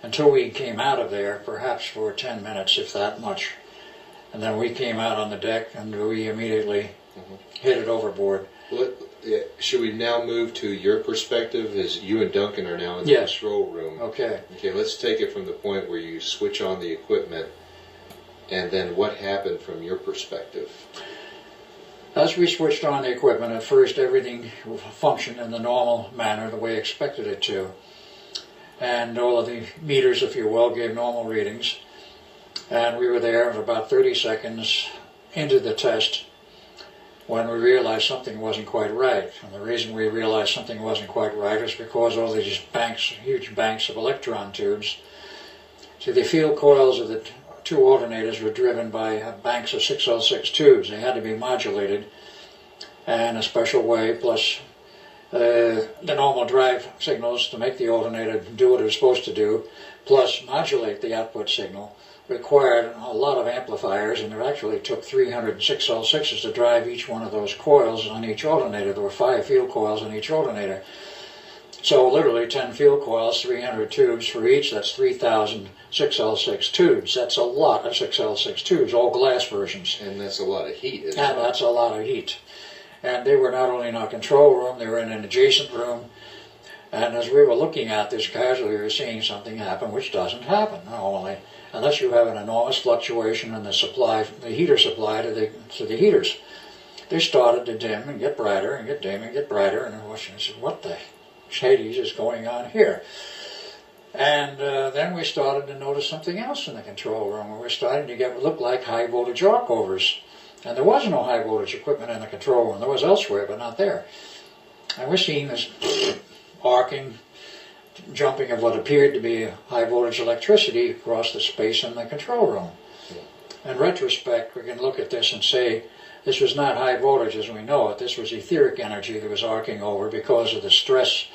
until we came out of there, perhaps for 10 minutes, if that much. And then we came out on the deck and we immediately hit it overboard. Should we now move to your perspective, as you and Duncan are now in the control room? Okay. Okay, let's take it from the point where you switch on the equipment, and then what happened from your perspective? As we switched on the equipment, at first everything functioned in the normal manner, the way I expected it to. And all of the meters, if you will, gave normal readings. And we were there for about 30 seconds into the test when we realized something wasn't quite right. And the reason we realized something wasn't quite right is because all these banks, huge banks of electron tubes, see, the field coils of the two alternators were driven by banks of 6L6 tubes. They had to be modulated in a special way, plus the normal drive signals to make the alternator do what it was supposed to do, plus modulate the output signal, required a lot of amplifiers, and it actually took 306 L6s to drive each one of those coils on each alternator. There were 5 field coils on each alternator. So literally 10 field coils, 300 tubes for each. That's 3,000 6L6 tubes. That's a lot of 6L6 tubes, all glass versions. And that's a lot of heat, isn't it? And that's a lot of heat. And they were not only in our control room, they were in an adjacent room. And as we were looking at this casually, we were seeing something happen, which doesn't happen normally, unless you have an enormous fluctuation in the supply, the heater supply to the heaters. They started to dim and get brighter and get dim and get brighter, and I said, what the Hades is going on here? And then we started to notice something else in the control room. We were starting to get what looked like high voltage arc overs. And there was no high voltage equipment in the control room. There was elsewhere, but not there. And we're seeing this arcing, jumping of what appeared to be high voltage electricity across the space in the control room. In retrospect, we can look at this and say this was not high voltage as we know it. This was etheric energy that was arcing over because of the stress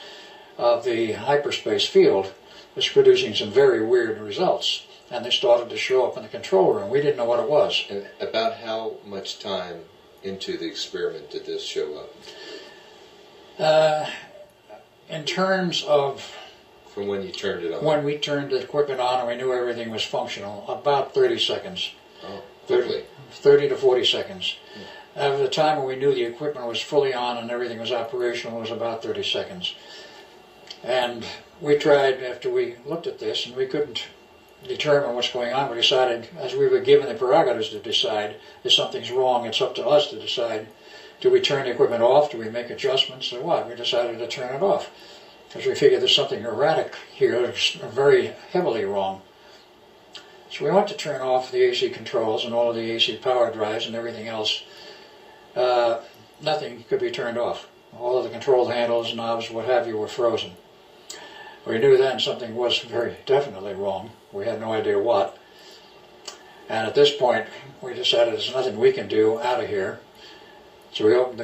of the hyperspace field. It was producing some very weird results. And they started to show up in the control room. We didn't know what it was. And about how much time into the experiment did this show up? In terms of... From when you turned it on? When we turned the equipment on and we knew everything was functional, about 30 seconds. Oh, quickly. 30 to 40 seconds. At the time when we knew the equipment was fully on and everything was operational, it was about 30 seconds. And we tried, after we looked at this, and we couldn't determine what's going on, we decided, as we were given the prerogatives to decide, if something's wrong, it's up to us to decide. Do we turn the equipment off? Do we make adjustments or what? We decided to turn it off, because we figured there's something erratic here, very heavily wrong. So we went to turn off the AC controls and all of the AC power drives and everything else. Nothing could be turned off. All of the control handles, knobs, what have you, were frozen. We knew then something was very definitely wrong. We had no idea what. And at this point, we decided there's nothing we can do out of here. So we opened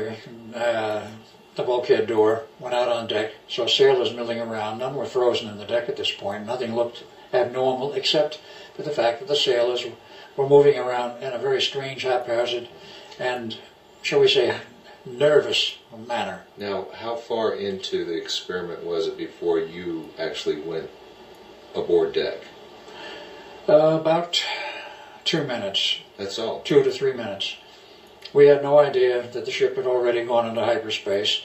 the bulkhead door, went out on deck, saw sailors milling around. None were frozen in the deck at this point. Nothing looked abnormal except for the fact that the sailors were moving around in a very strange, haphazard, and, shall we say, nervous manner. Now, how far into the experiment was it before you actually went aboard deck? About 2 minutes. That's all? 2 to 3 minutes. We had no idea that the ship had already gone into hyperspace.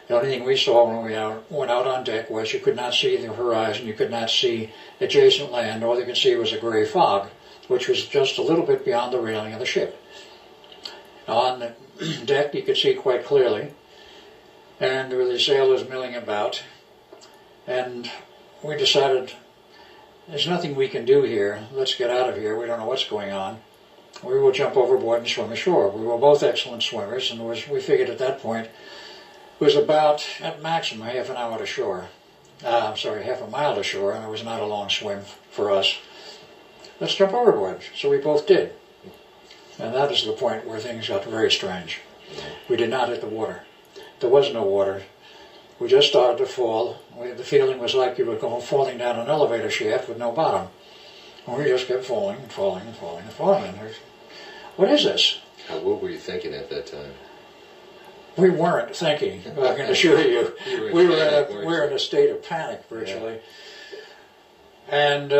The only thing we saw when we went out on deck was you could not see the horizon, you could not see adjacent land. All you could see was a gray fog, which was just a little bit beyond the railing of the ship. On the deck you could see quite clearly, and there were the sailors milling about, and we decided there's nothing we can do here. Let's get out of here. We don't know what's going on. We will jump overboard and swim ashore. We were both excellent swimmers, and we figured at that point it was about, at maximum, half an hour to shore. Half a mile to shore, and it was not a long swim for us. Let's jump overboard. So we both did. And that is the point where things got very strange. We did not hit the water. There was no water. We just started to fall. The feeling was like you were falling down an elevator shaft with no bottom. And we just kept falling and falling and falling and falling. And what is this? What were you thinking at that time? We weren't thinking, I can assure you. We were in a state of panic, virtually. And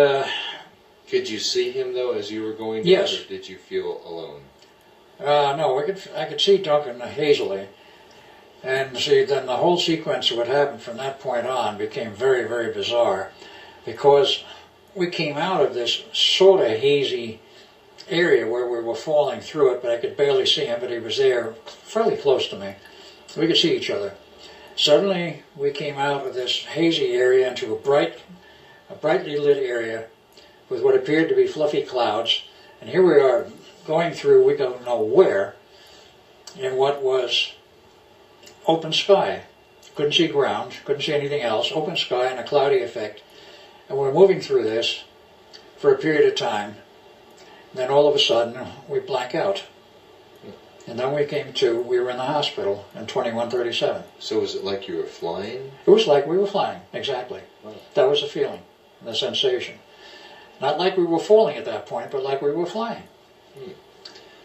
Could you see him though as you were going down, yes. or did you feel alone? No, I could see Duncan hazily. And see, then the whole sequence of what happened from that point on became very, very bizarre, because we came out of this sort of hazy area where we were falling through it, but I could barely see him, but he was there fairly close to me. We could see each other. Suddenly, we came out of this hazy area into a brightly lit area with what appeared to be fluffy clouds, and here we are going through, we don't know where, in what was open sky. Couldn't see ground, couldn't see anything else, open sky and a cloudy effect. And we're moving through this for a period of time. And then all of a sudden, we blank out. And then we came to, we were in the hospital in 2137. So was it like you were flying? It was like we were flying, exactly. Wow. That was the feeling, the sensation. Not like we were falling at that point, but like we were flying.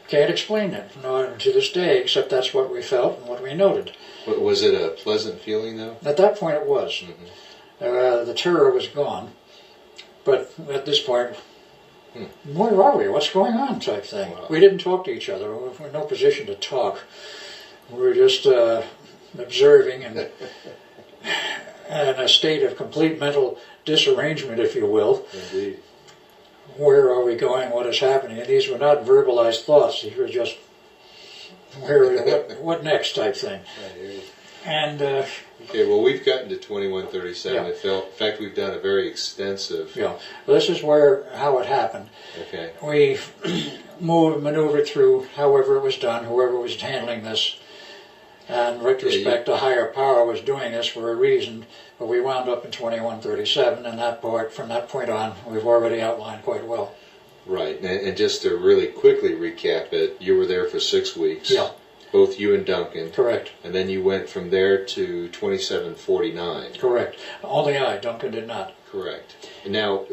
Can't explain it to this day, except that's what we felt and what we noted. But was it a pleasant feeling though? At that point it was. The terror was gone, but at this point, where are we? What's going on type thing. Wow. We didn't talk to each other. We were in no position to talk. We were just observing and in a state of complete mental disarrangement, if you will. Indeed. Where are we going? What is happening? And these were not verbalized thoughts. These were just, what next type thing. And okay, well, we've gotten to 2137. Yeah. In fact, we've done a very extensive. Yeah, well, this is how it happened. Okay. We maneuvered through however it was done, whoever was handling this. And in retrospect, a higher power was doing this for a reason, but we wound up in 2137, and that part, from that point on, we've already outlined quite well. Right, and just to really quickly recap it, you were there for 6 weeks. Yeah. Both you and Duncan. Correct. And then you went from there to 2749. Correct. Only Duncan did not. Correct. Now,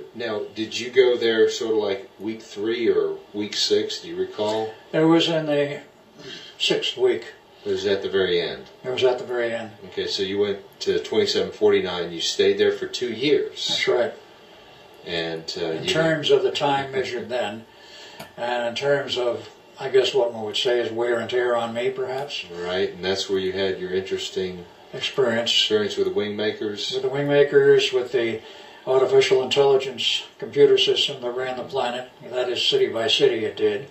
did you go there sort of like week 3 or week 6? Do you recall? It was in the 6th week. It was at the very end. It was at the very end. Okay, so you went to 2749. You stayed there for 2 years. That's right. And in terms of the time measured then, and in terms of, I guess what one would say is wear and tear on me, perhaps. Right, and that's where you had your interesting experience with the Wingmakers. With the Wingmakers, with the artificial intelligence computer system that ran the planet. That is, city by city it did.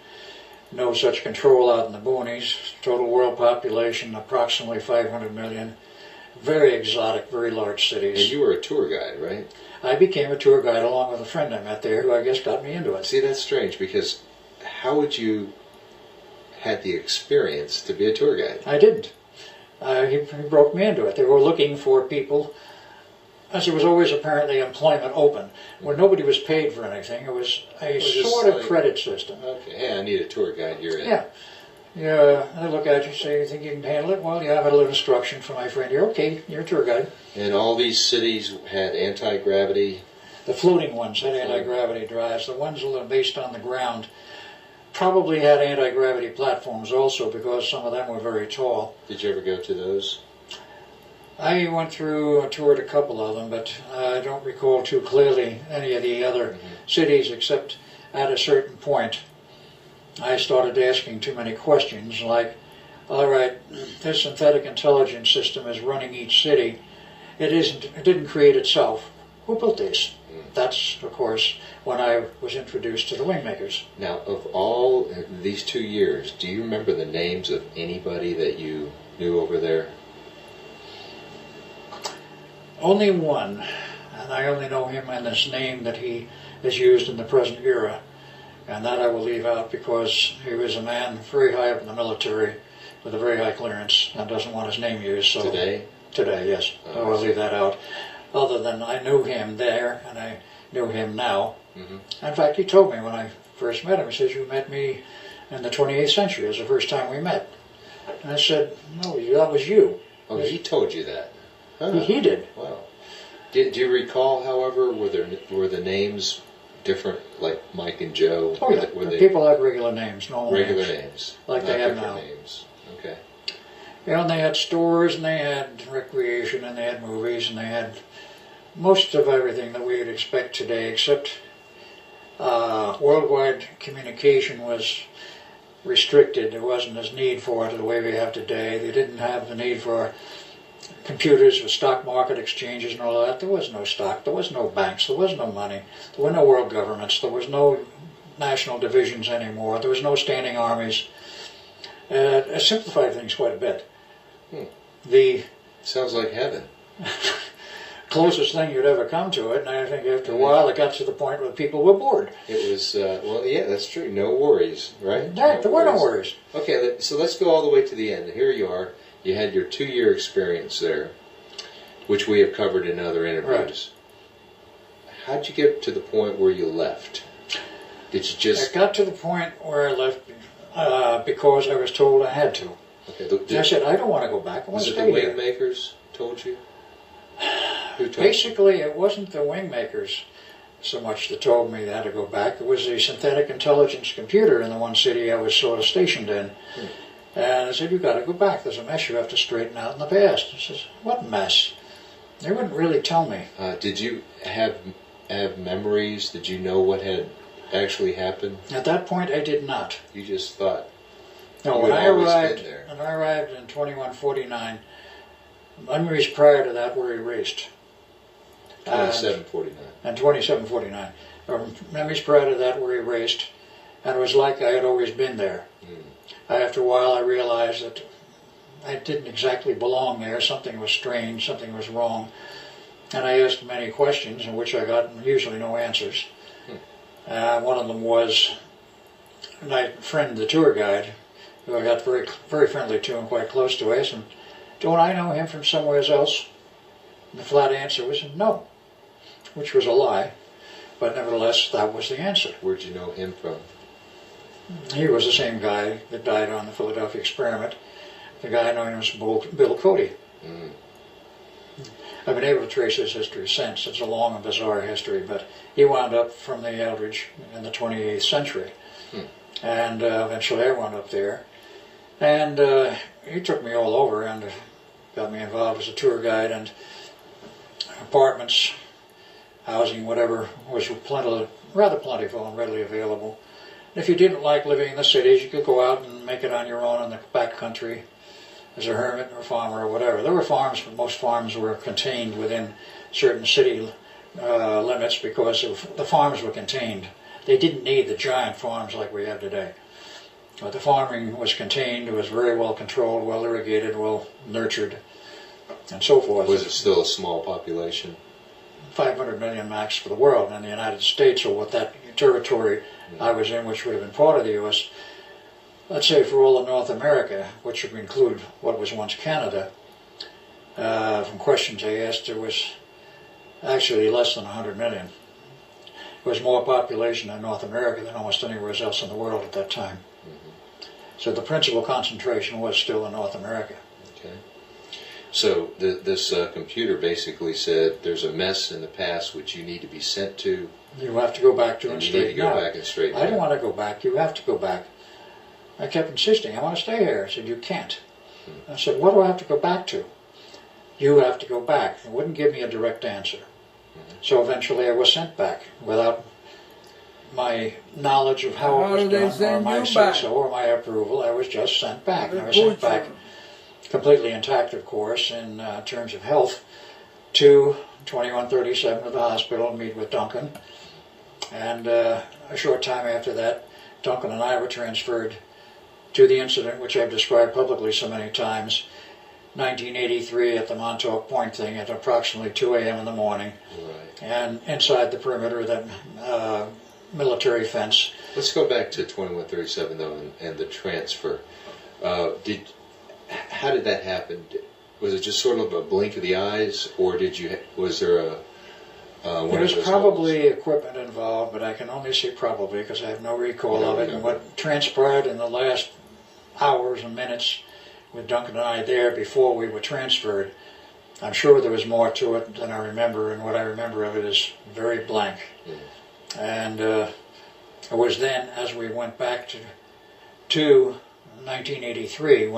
No such control out in the boonies. Total world population approximately 500 million. Very exotic, very large cities. And you were a tour guide, right? I became a tour guide along with a friend I met there who I guess got me into it. See, that's strange, because how would you had the experience to be a tour guide? I didn't. He broke me into it. They were looking for people, as there was always apparently employment open, where nobody was paid for anything. It was a sort of credit system. Okay, hey, I need a tour guide, you're in. Yeah. Yeah, they look at you and say, you think you can handle it? Well, yeah, I've had a little instruction from my friend here. Okay, you're a tour guide. And all these cities had anti-gravity? The floating ones had anti-gravity drives. The ones that were based on the ground probably had anti-gravity platforms also, because some of them were very tall. Did you ever go to those? I went through, toured a couple of them, but I don't recall too clearly any of the other cities, except at a certain point I started asking too many questions, like, all right, this synthetic intelligence system is running each city. It didn't create itself. Who built this? That's, of course, when I was introduced to the Wingmakers. Now, of all these 2 years, do you remember the names of anybody that you knew over there? Only one, and I only know him and his name that he is used in the present era, and that I will leave out because he was a man very high up in the military with a very high clearance and doesn't want his name used. So today? Today, yes. So I'll leave that out. Other than I knew him there, and I knew him now. In fact, he told me when I first met him, he says, you met me in the 28th century. It was the first time we met. And I said, no, that was you. Oh, he told you that? Huh. He did. Wow. Do you recall, however, were the names different, like Mike and Joe? Oh, yeah. Were they people had regular names, normal regular names. Like they have different now. Names. Okay. Yeah, and they had stores, and they had recreation, and they had movies, and they had most of everything that we would expect today, except worldwide communication was restricted. There wasn't as need for it the way we have today. They didn't have the need for computers with stock market exchanges and all that. There was no stock, there was no banks, there was no money, there were no world governments, there was no national divisions anymore, there was no standing armies. It simplified things quite a bit. The Sounds like heaven. closest thing you'd ever come to it, and I think after a while it got to the point where people were bored. It was, well, yeah, that's true. No worries, right? Yeah, there were no worries. Okay, so let's go all the way to the end. Here you are. You had your 2-year experience there, which we have covered in other interviews. Right. How'd you get to the point where you left? Did you just... I got to the point where I left because I was told I had to. Okay. I said, I don't want to go back. I want to stay here. Was it the wing makers told you? Who told Basically, it wasn't the wing makers so much that told me that I had to go back. It was the synthetic intelligence computer in the one city I was sort of stationed in. And I said, you've got to go back. There's a mess you have to straighten out in the past. I says, what mess? They wouldn't really tell me. Did you have memories? Did you know what had actually happened? At that point, I did not. You just thought. No, when I arrived in 2149, memories prior to that were erased. 2749. And 2749. Memories prior to that were erased, and it was like I had always been there. After a while, I realized that I didn't exactly belong there. Something was strange, something was wrong. And I asked many questions, in which I got usually no answers. One of them was, my friend, the tour guide, who I got very, very friendly to and quite close to, I asked him, don't I know him from somewhere else? And the flat answer was no, which was a lie. But nevertheless, that was the answer. Where'd you know him from? He was the same guy that died on the Philadelphia experiment. The guy known as Bill Cody. I've been able to trace his history since. It's a long and bizarre history, but he wound up from the Eldridge in the 28th century. And eventually I wound up there. And he took me all over and got me involved as a tour guide, and apartments, housing, whatever, was rather plentiful and readily available. And if you didn't like living in the cities, you could go out and make it on your own in the back country as a hermit or farmer or whatever. There were farms, but most farms were contained within certain city limits because the farms were contained. They didn't need the giant farms like we have today. But the farming was contained, it was very well controlled, well irrigated, well nurtured, and so forth. Was it still a small population? 500 million max for the world, and in the United States, or what that territory I was in, which would have been part of the U.S., let's say for all of North America, which would include what was once Canada, from questions I asked, there was actually less than 100 million. There was more population in North America than almost anywhere else in the world at that time. So the principal concentration was still in North America. Okay. So this computer basically said there's a mess in the past which you need to be sent to. You have to go back to and straighten out. You need to go back and straighten out. I don't want to go back. You have to go back. I kept insisting, I want to stay here. I said, you can't. I said, what do I have to go back to? You have to go back. They wouldn't give me a direct answer. So eventually I was sent back without my knowledge of how it was done, or my say-so, or my approval. I was just sent back. And I was sent back completely intact, of course, in terms of health, to 2137 to the hospital and meet with Duncan. And a short time after that, Duncan and I were transferred to the incident which I've described publicly so many times, 1983 at the Montauk Point thing at approximately 2 a.m. in the morning. Right. And inside the perimeter of that military fence. Let's go back to 2137 though, and the transfer. How did that happen? Was it just sort of a blink of the eyes, or was there a there was probably equipment involved, but I can only say probably because I have no recall of it. And what transpired in the last hours and minutes with Duncan and I there before we were transferred, I'm sure there was more to it than I remember, and what I remember of it is very blank. And it was then, as we went back to 1983, when